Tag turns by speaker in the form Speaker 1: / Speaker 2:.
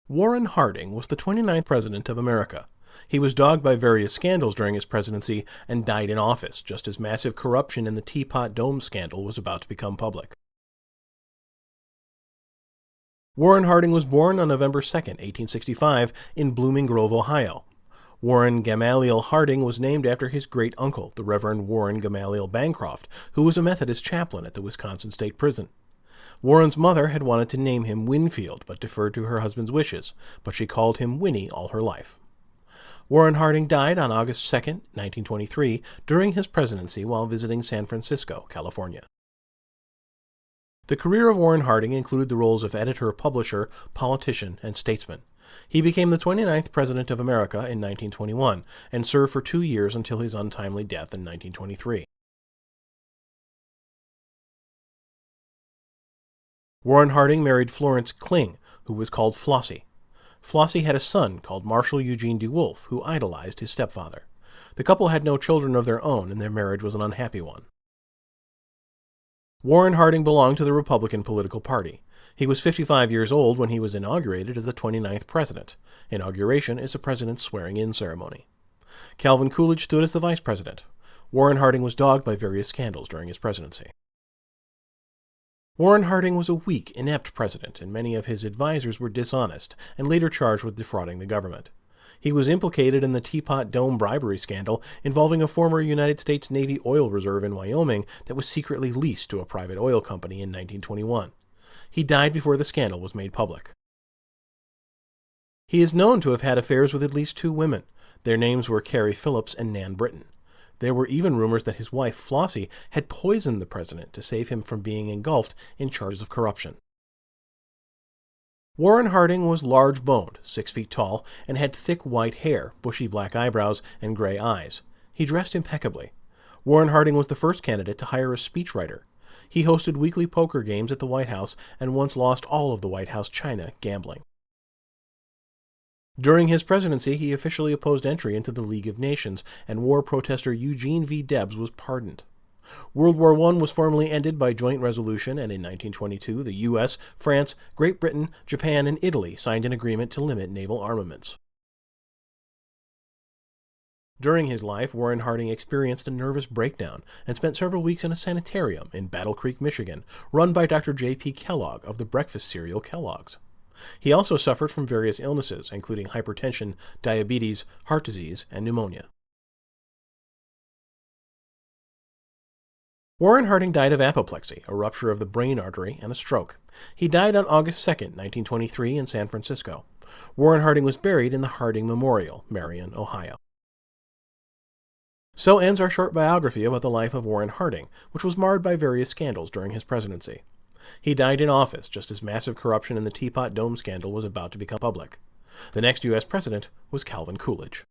Speaker 1: Warren Harding was the 29th President of America. He was dogged by various scandals during his presidency and died in office just as massive corruption in the Teapot Dome scandal was about to become public. Warren Harding was born on November 2, 1865, in Blooming Grove, Ohio. Warren Gamaliel Harding was named after his great-uncle, the Reverend Warren Gamaliel Bancroft, who was a Methodist chaplain at the Wisconsin State Prison. Warren's mother had wanted to name him Winfield, but deferred to her husband's wishes, but she called him Winnie all her life. Warren Harding died on August 2, 1923, during his presidency while visiting San Francisco, California. The career of Warren Harding included the roles of editor, publisher, politician, and statesman. He became the 29th President of America in 1921 and served for 2 years until his untimely death in 1923. Warren Harding married Florence Kling, who was called Flossie. Flossie had a son called Marshall Eugene DeWolf, who idolized his stepfather. The couple had no children of their own, and their marriage was an unhappy one. Warren Harding belonged to the Republican political party. He was 55 years old when he was inaugurated as the 29th president. Inauguration is a president's swearing-in ceremony. Calvin Coolidge stood as the vice president. Warren Harding was dogged by various scandals during his presidency. Warren Harding was a weak, inept president, and many of his advisors were dishonest and later charged with defrauding the government. He was implicated in the Teapot Dome bribery scandal involving a former United States Navy oil reserve in Wyoming that was secretly leased to a private oil company in 1921. He died before the scandal was made public. He is known to have had affairs with at least 2 women. Their names were Carrie Phillips and Nan Britton. There were even rumors that his wife, Flossie, had poisoned the president to save him from being engulfed in charges of corruption. Warren Harding was large-boned, 6 feet tall, and had thick white hair, bushy black eyebrows, and gray eyes. He dressed impeccably. Warren Harding was the first candidate to hire a speechwriter. He hosted weekly poker games at the White House and once lost all of the White House china gambling. During his presidency, he officially opposed entry into the League of Nations, and war protester Eugene V. Debs was pardoned. World War I was formally ended by joint resolution, and in 1922, the U.S., France, Great Britain, Japan, and Italy signed an agreement to limit naval armaments. During his life, Warren Harding experienced a nervous breakdown and spent several weeks in a sanitarium in Battle Creek, Michigan, run by Dr. J.P. Kellogg of the breakfast cereal Kellogg's. He also suffered from various illnesses, including hypertension, diabetes, heart disease, and pneumonia. Warren Harding died of apoplexy, a rupture of the brain artery, and a stroke. He died on August 2, 1923, in San Francisco. Warren Harding was buried in the Harding Memorial, Marion, Ohio. So ends our short biography about the life of Warren Harding, which was marred by various scandals during his presidency. He died in office just as massive corruption in the Teapot Dome scandal was about to become public. The next U.S. president was Calvin Coolidge.